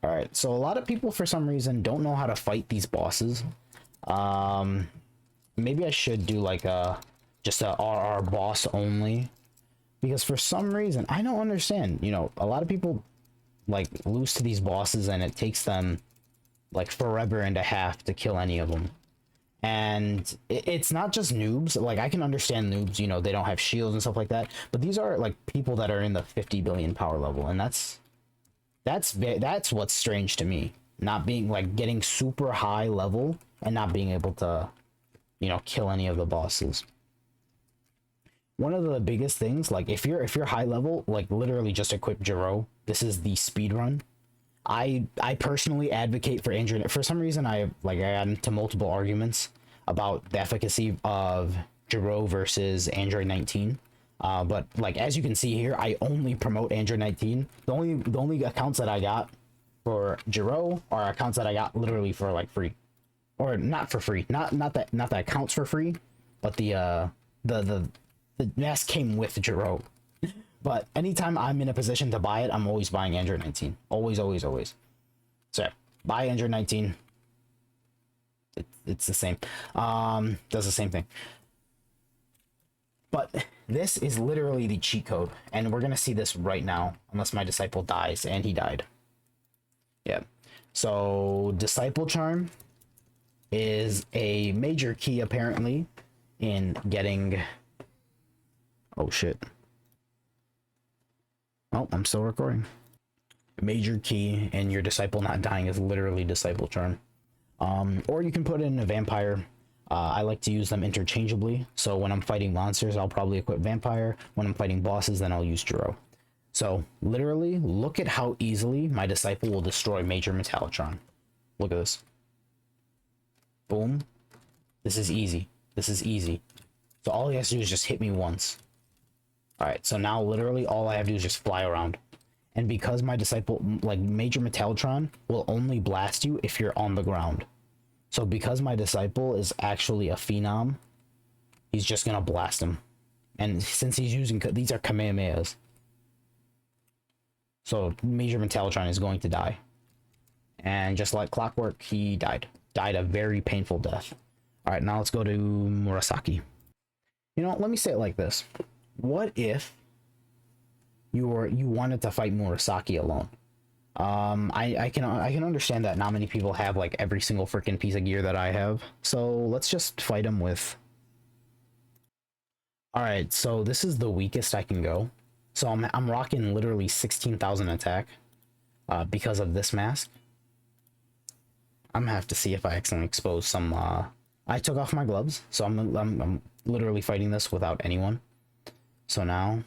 All right, so a lot of people for some reason don't know how to fight these bosses. Maybe I should do like a just a RR boss only, because for some reason I don't understand. You know, a lot of people like lose to these bosses and it takes them like forever and a half to kill any of them. And it's not just noobs. Like, I can understand noobs, you know, they don't have shields and stuff like that, but these are like people that are in the 50 billion power level, and that's what's strange to me. Not being like getting super high level and not being able to, you know, kill any of the bosses. One of the biggest things, like if you're high level, like literally just equip Jiro. This is the speed run. I personally advocate for Android. For some reason, I got into multiple arguments about the efficacy of Jiro versus Android 19. But like as you can see here, I only promote Android 19. The only accounts that I got for Jiro are accounts that I got literally for like free, or not for free. Not that accounts for free, but the nest came with Jiro. But anytime I'm in a position to buy it, I'm always buying Android 19. Always, always, always. So buy Android 19. It's the same. Does the same thing. But this is literally the cheat code, and we're gonna see this right now, unless my disciple dies, and he died. Yeah. So disciple charm is a major key apparently in getting. Oh shit. Oh, I'm still recording. Major key in your disciple not dying is literally disciple charm. Or you can put it in a vampire. I like to use them interchangeably. So when I'm fighting monsters, I'll probably equip vampire. When I'm fighting bosses, then I'll use Jiro. So literally, look at how easily my disciple will destroy major Metallitron. Look at this. Boom. This is easy. This is easy. So all he has to do is just hit me once. Alright, so now literally all I have to do is just fly around. And because my disciple, like major Metallitron, will only blast you if you're on the ground. So because my disciple is actually a phenom, he's just gonna blast him. And since he's using, these are Kamehamehas. So major Metallitron is going to die. And just like clockwork, he died. Died a very painful death. Alright, now let's go to Murasaki. You know, let me say it like this. What if you wanted to fight Murasaki alone? I can understand that not many people have like every single freaking piece of gear that I have. So let's just fight him with. All right, so this is the weakest I can go. So I'm rocking literally 16,000 attack because of this mask. I'm gonna have to see if I accidentally expose some. I took off my gloves, so I'm literally fighting this without anyone. So now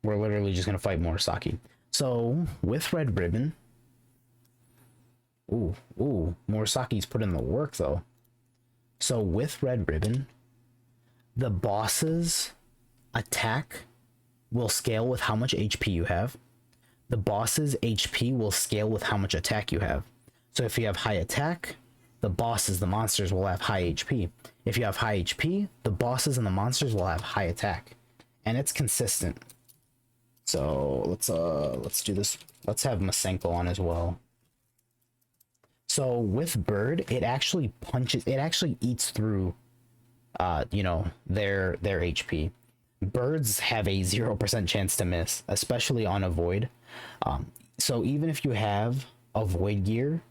we're literally just gonna fight Murasaki. So with red ribbon, ooh, Murasaki's put in the work though. So with red ribbon, the boss's attack will scale with how much HP you have. The boss's HP will scale with how much attack you have. So if you have high attack, the bosses, the monsters will have high HP. If you have high HP, the bosses and the monsters will have high attack. And it's consistent. So let's do this. Let's have Masenko on as well. So with bird, it actually punches, it actually eats through you know, their HP. Birds have a 0% chance to miss, especially on a void. So even if you have a void gear,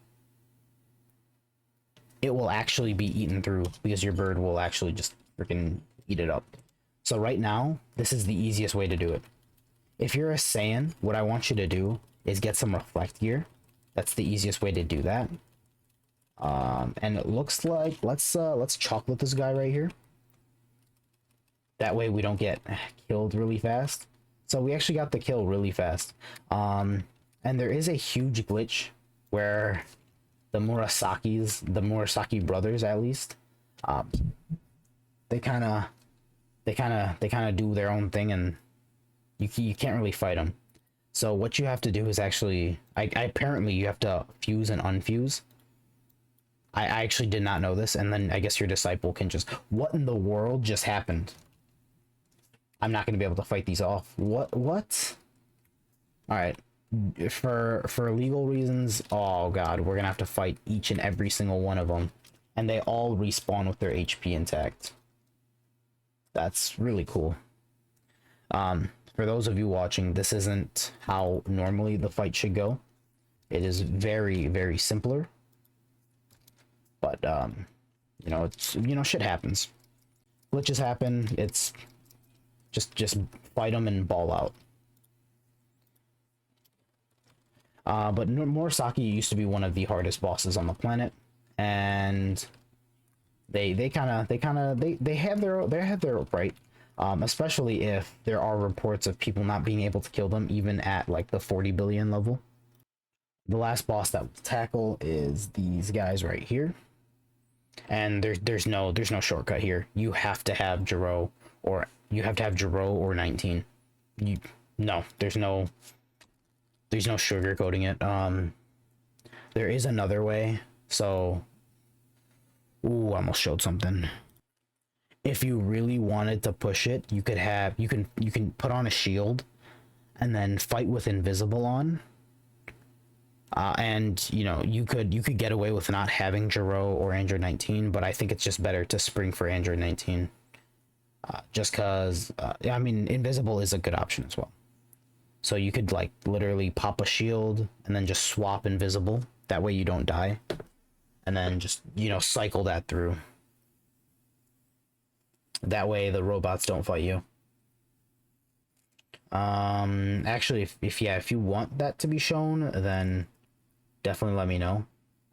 it will actually be eaten through because your bird will actually just freaking eat it up. So right now, this is the easiest way to do it. If you're a Saiyan, what I want you to do is get some reflect gear. That's the easiest way to do that. And it looks like let's chocolate this guy right here. That way we don't get killed really fast. So we actually got the kill really fast. And there is a huge glitch where the Murasaki brothers at least, they kind of do their own thing, and you can't really fight them. So what you have to do is actually, apparently you have to fuse and unfuse. I actually did not know this, and then I guess your disciple can just, what in the world just happened? I'm not going to be able to fight these off. What? All right. for legal reasons, oh god, we're gonna have to fight each and every single one of them, and they all respawn with their HP intact. That's really cool. For those of you watching, this isn't how normally the fight should go. It is very, very simpler. But you know, it's, you know, shit happens. Glitches happen. It's just fight them and ball out. But Murasaki used to be one of the hardest bosses on the planet, and they have their right, especially if there are reports of people not being able to kill them even at like the 40 billion level. The last boss that we'll tackle is these guys right here, and there's no shortcut here. You have to have Jiro or 19. There's no sugarcoating it. There is another way. So, ooh, I almost showed something. If you really wanted to push it, you can put on a shield and then fight with invisible on. And you know, you could get away with not having Jiro or Android 19, but I think it's just better to spring for Android 19. Just cause I mean, invisible is a good option as well. So you could like literally pop a shield and then just swap invisible. That way you don't die. And then just, you know, cycle that through. That way the robots don't fight you. Actually, if you want that to be shown, then definitely let me know.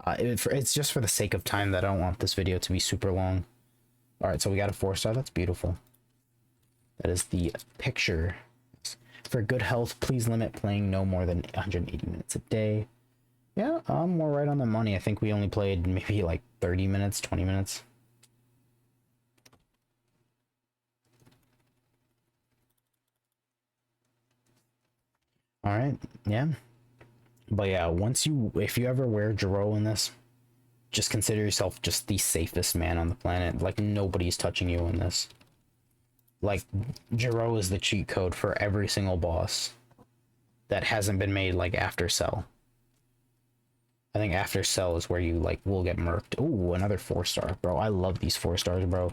It's just for the sake of time that I don't want this video to be super long. All right, so we got a 4-star. That's beautiful. That is the picture. For good health, please limit playing no more than 180 minutes a day. Yeah, we're right on the money. I think we only played maybe like 30 minutes, 20 minutes. All right, yeah. But yeah, if you ever wear Jiro in this, just consider yourself just the safest man on the planet. Like, nobody's touching you in this. Like, Jiro is the cheat code for every single boss that hasn't been made, like, after Cell. I think after Cell is where you, like, will get murked. Ooh, another 4-star, bro. I love these 4-stars, bro.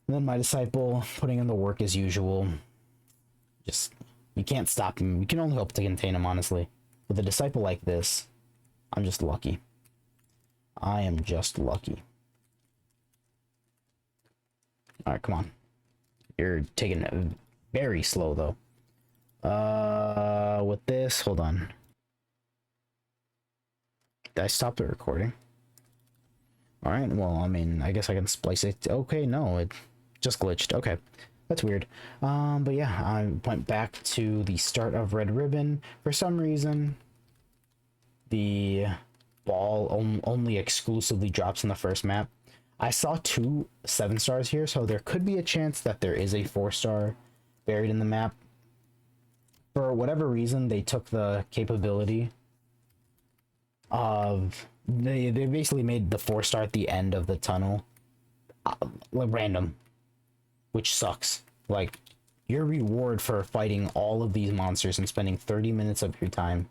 And then my disciple, putting in the work as usual. Just, you can't stop him. You can only hope to contain him, honestly. With a disciple like this, I'm just lucky. I am just lucky. Alright, come on. You're taking it very slow, though. With this, hold on. Did I stop the recording? Alright, well, I mean, I guess I can splice it. Okay, no, it just glitched. Okay, that's weird. But yeah, I went back to the start of Red Ribbon. For some reason, the ball only exclusively drops in the first map. I saw 2 7-stars here, so there could be a chance that there is a 4-star buried in the map. For whatever reason, they took the capability of... They basically made the 4-star at the end of the tunnel like random, which sucks. Like, your reward for fighting all of these monsters and spending 30 minutes of your time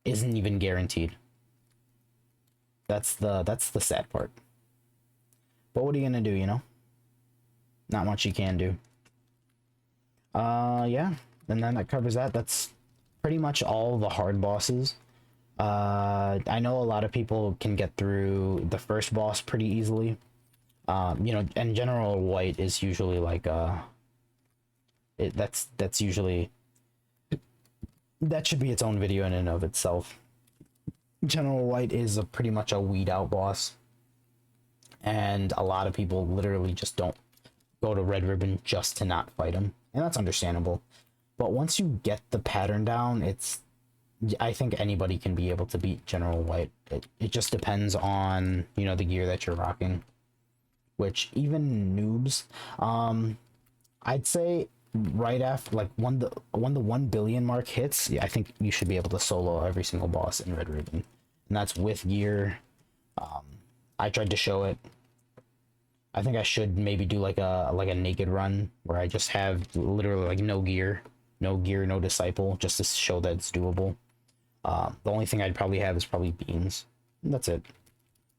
isn't even guaranteed. That's the sad part. But what are you gonna do, you know? Not much you can do. Yeah, and then that covers that. That's pretty much all the hard bosses. I know a lot of people can get through the first boss pretty easily. You know, and General White is usually like that's usually, that should be its own video in and of itself. General White is pretty much a weed out boss, and a lot of people literally just don't go to Red Ribbon just to not fight him, and that's understandable. But once you get the pattern down, I think anybody can be able to beat General White. It just depends on, you know, the gear that you're rocking, which even noobs, I'd say right after, like, when the 1 billion mark hits, yeah, I think you should be able to solo every single boss in Red Ribbon, and that's with gear. I tried to show it. I think I should maybe do like a naked run where I just have literally like no gear, no gear, no disciple, just to show that it's doable. The only thing I'd probably have is probably beans. And that's it.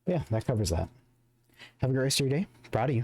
But yeah, that covers that. Have a great rest of your day. Proud of you.